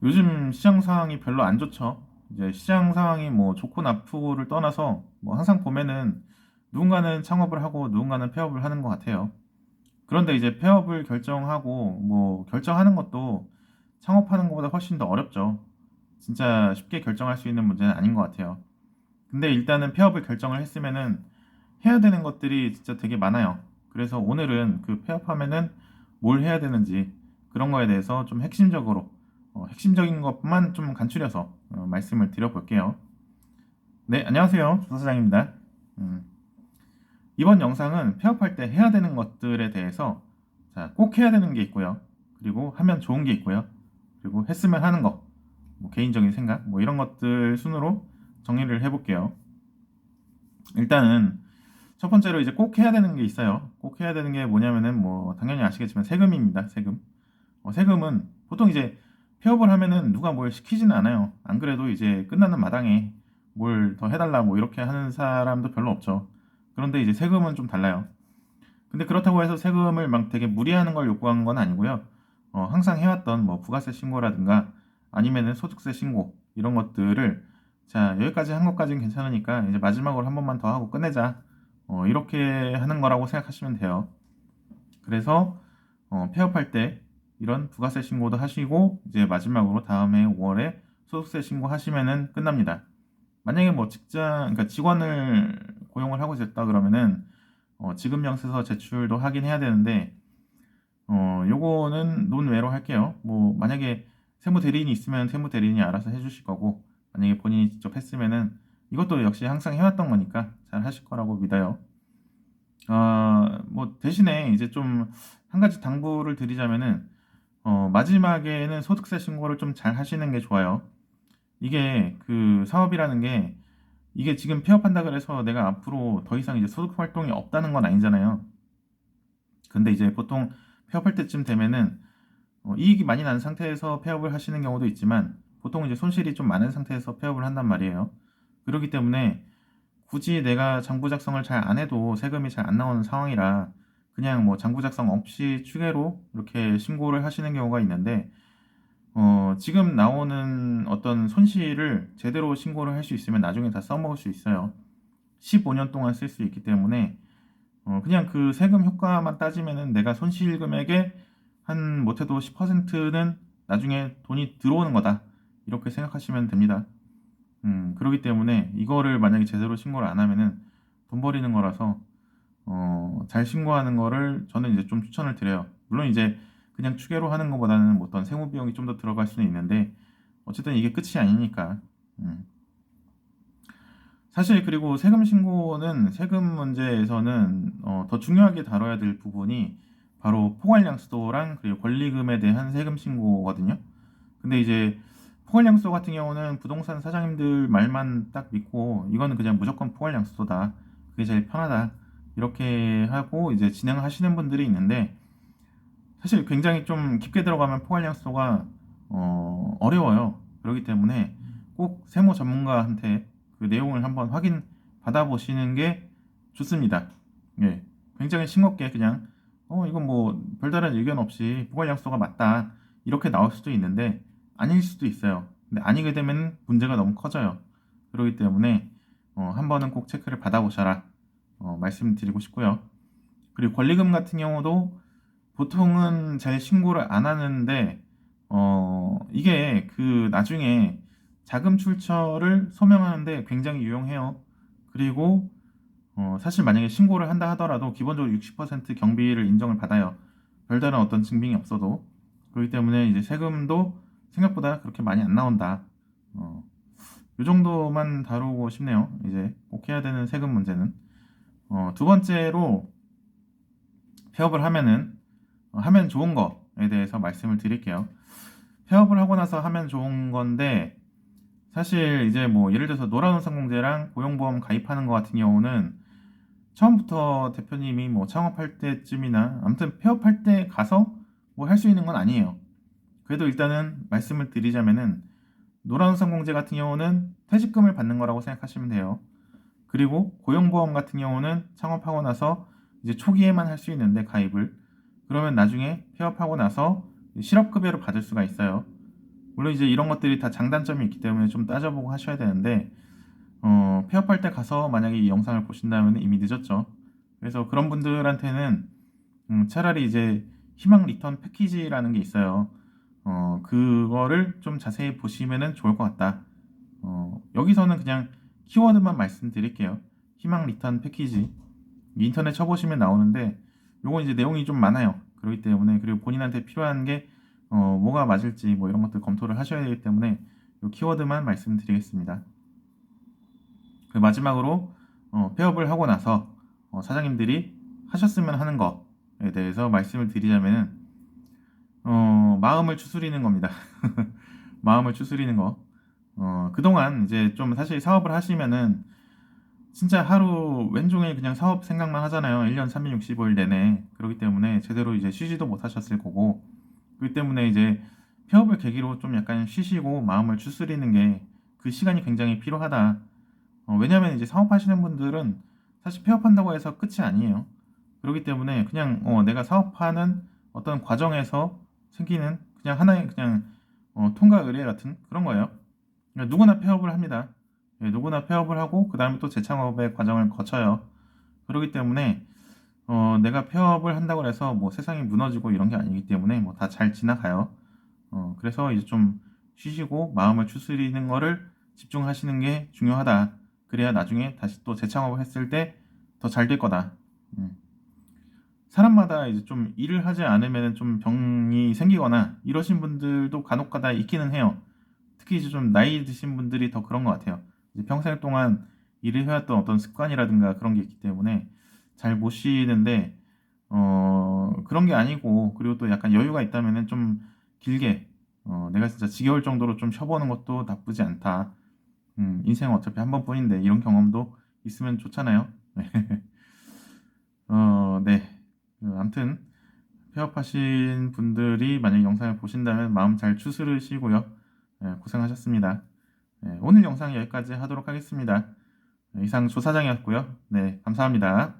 요즘 시장 상황이 별로 안 좋죠. 이제 시장 상황이 뭐 좋고 나쁘고를 떠나서 뭐 항상 보면은 누군가는 창업을 하고 누군가는 폐업을 하는 것 같아요. 그런데 이제 폐업을 결정하고 뭐 결정하는 것도 창업하는 것보다 훨씬 더 어렵죠. 진짜 쉽게 결정할 수 있는 문제는 아닌 것 같아요. 근데 일단은 폐업을 결정을 했으면은 해야 되는 것들이 진짜 되게 많아요. 그래서 오늘은 그 폐업하면은 뭘 해야 되는지 그런 거에 대해서 좀 핵심적으로 핵심적인 것만 좀 간추려서 말씀을 드려볼게요. 네, 안녕하세요. 조 사장입니다. 음, 이번 영상은 폐업할 때 해야 되는 것들에 대해서 자, 꼭 해야 되는 게 있고요. 그리고 하면 좋은 게 있고요. 그리고 했으면 하는 거, 뭐 개인적인 생각, 뭐 이런 것들 순으로 정리를 해볼게요. 일단은 첫 번째로 이제 꼭 해야 되는 게 있어요. 꼭 해야 되는 게 뭐냐면은 뭐 당연히 아시겠지만 세금입니다. 세금. 세금은 보통 이제 폐업을 하면은 누가 뭘 시키지는 않아요. 안 그래도 이제 끝나는 마당에 뭘 더 해달라 뭐 이렇게 하는 사람도 별로 없죠. 그런데 이제 세금은 좀 달라요. 근데 그렇다고 해서 세금을 막 되게 무리하는 걸 요구한 건 아니고요. 항상 해왔던 뭐 부가세 신고라든가 아니면은 소득세 신고 이런 것들을 자 여기까지 한 것까지는 괜찮으니까 이제 마지막으로 한 번만 더 하고 끝내자. 이렇게 하는 거라고 생각하시면 돼요. 그래서 폐업할 때 이런 부가세 신고도 하시고 이제 마지막으로 다음해 5월에 소득세 신고하시면은 끝납니다. 만약에 뭐 그러니까 직원을 고용을 하고 있었다 그러면은 지급명세서 제출도 하긴 해야 되는데 요거는 논외로 할게요. 뭐 만약에 세무대리인이 있으면 세무대리인이 알아서 해주실 거고 만약에 본인이 직접 했으면은 이것도 역시 항상 해왔던 거니까 잘 하실 거라고 믿어요. 뭐 대신에 이제 좀 한 가지 당부를 드리자면은 마지막에는 소득세 신고를 좀 잘 하시는 게 좋아요. 이게 그 사업이라는 게 이게 지금 폐업한다 그래서 내가 앞으로 더 이상 이제 소득 활동이 없다는 건 아니잖아요. 근데 이제 보통 폐업할 때쯤 되면은 이익이 많이 난 상태에서 폐업을 하시는 경우도 있지만 보통 이제 손실이 좀 많은 상태에서 폐업을 한단 말이에요. 그렇기 때문에 굳이 내가 장부 작성을 잘 안 해도 세금이 잘 안 나오는 상황이라 그냥 뭐 장부 작성 없이 추계로 이렇게 신고를 하시는 경우가 있는데 지금 나오는 어떤 손실을 제대로 신고를 할 수 있으면 나중에 다 써먹을 수 있어요. 15년 동안 쓸 수 있기 때문에 그냥 그 세금 효과만 따지면은 내가 손실 금액의 한 못해도 10%는 나중에 돈이 들어오는 거다. 이렇게 생각하시면 됩니다. 그렇기 때문에 이거를 만약에 제대로 신고를 안 하면은 돈 버리는 거라서 잘 신고하는 거를 저는 이제 좀 추천을 드려요. 물론 이제 그냥 추계로 하는 것보다는 뭐 어떤 세무 비용이 좀 더 들어갈 수는 있는데 어쨌든 이게 끝이 아니니까. 음. 사실 그리고 세금 신고는 세금 문제에서는 더 중요하게 다뤄야 될 부분이 바로 포괄양수도랑 그리고 권리금에 대한 세금 신고거든요. 근데 이제 포괄양수도 같은 경우는 부동산 사장님들 말만 딱 믿고 이거는 그냥 무조건 포괄양수도다. 그게 제일 편하다. 이렇게 하고 이제 진행하시는 분들이 있는데 사실 굉장히 좀 깊게 들어가면 포괄양수도가 어려워요. 그렇기 때문에 꼭 세무 전문가한테 그 내용을 한번 확인 받아보시는 게 좋습니다. 예, 굉장히 싱겁게 그냥 이건 뭐 별다른 의견 없이 포괄양수도가 맞다 이렇게 나올 수도 있는데 아닐 수도 있어요. 근데 아니게 되면 문제가 너무 커져요. 그렇기 때문에 한 번은 꼭 체크를 받아보셔라 말씀드리고 싶고요. 그리고 권리금 같은 경우도 보통은 잘 신고를 안 하는데 이게 그 나중에 자금 출처를 소명하는데 굉장히 유용해요. 그리고 사실 만약에 신고를 한다 하더라도 기본적으로 60% 경비를 인정을 받아요. 별다른 어떤 증빙이 없어도. 그렇기 때문에 이제 세금도 생각보다 그렇게 많이 안 나온다. 어, 이 정도만 다루고 싶네요. 이제 꼭 해야 되는 세금 문제는. 두 번째로 폐업을 하면 좋은 거에 대해서 말씀을 드릴게요. 폐업을 하고 나서 하면 좋은 건데 사실 이제 뭐 예를 들어서 노란우산공제랑 고용보험 가입하는 거 같은 경우는 처음부터 대표님이 뭐 창업할 때쯤이나 아무튼 폐업할 때 가서 뭐 할 수 있는 건 아니에요. 그래도 일단은 말씀을 드리자면은 노란우산공제 같은 경우는 퇴직금을 받는 거라고 생각하시면 돼요. 그리고 고용보험 같은 경우는 창업하고 나서 이제 초기에만 할 수 있는데 가입을 그러면 나중에 폐업하고 나서 실업급여를 받을 수가 있어요. 물론 이제 이런 것들이 다 장단점이 있기 때문에 좀 따져보고 하셔야 되는데, 폐업할 때 가서 만약에 이 영상을 보신다면 이미 늦었죠. 그래서 그런 분들한테는 차라리 이제 희망 리턴 패키지라는 게 있어요. 그거를 좀 자세히 보시면은 좋을 것 같다. 여기서는 그냥 키워드만 말씀드릴게요. 희망 리턴 패키지. 인터넷 쳐보시면 나오는데, 요건 이제 내용이 좀 많아요. 그렇기 때문에, 그리고 본인한테 필요한 게, 뭐가 맞을지, 뭐 이런 것들 검토를 하셔야 되기 때문에, 요 키워드만 말씀드리겠습니다. 그 마지막으로, 폐업을 하고 나서, 사장님들이 하셨으면 하는 거에 대해서 말씀을 드리자면은, 마음을 추스리는 겁니다. 마음을 추스리는 거. 그동안 이제 좀 사실 사업을 하시면은 진짜 하루 왼종일 그냥 사업 생각만 하잖아요. 1년 365일 내내. 그렇기 때문에 제대로 이제 쉬지도 못하셨을 거고. 그렇기 때문에 이제 폐업을 계기로 좀 약간 쉬시고 마음을 추스리는 게 그 시간이 굉장히 필요하다. 왜냐면 이제 사업하시는 분들은 사실 폐업한다고 해서 끝이 아니에요. 그렇기 때문에 그냥 내가 사업하는 어떤 과정에서 생기는 그냥 하나의 그냥 통과 의례 같은 그런 거예요. 그러니까 누구나 폐업을 합니다. 예, 누구나 폐업을 하고 그 다음에 또 재창업의 과정을 거쳐요. 그렇기 때문에 내가 폐업을 한다고 해서 뭐 세상이 무너지고 이런 게 아니기 때문에 뭐 다 잘 지나가요. 그래서 이제 좀 쉬시고 마음을 추스리는 거를 집중하시는 게 중요하다. 그래야 나중에 다시 또 재창업을 했을 때 더 잘 될 거다. 음. 사람마다 이제 좀 일을 하지 않으면 좀 병이 생기거나 이러신 분들도 간혹가다 있기는 해요. 특히 이제 좀 나이 드신 분들이 더 그런 것 같아요. 이제 평생 동안 일을 해왔던 어떤 습관이라든가 그런 게 있기 때문에 잘 못 쉬는데, 그런 게 아니고, 그리고 또 약간 여유가 있다면은 좀 길게, 내가 진짜 지겨울 정도로 좀 쉬어보는 것도 나쁘지 않다. 인생은 어차피 한 번뿐인데 이런 경험도 있으면 좋잖아요. 네. 아무튼 폐업하신 분들이 만약 영상을 보신다면 마음 잘 추스르시고요. 고생하셨습니다. 오늘 영상 여기까지 하도록 하겠습니다. 이상 조사장이었고요. 네, 감사합니다.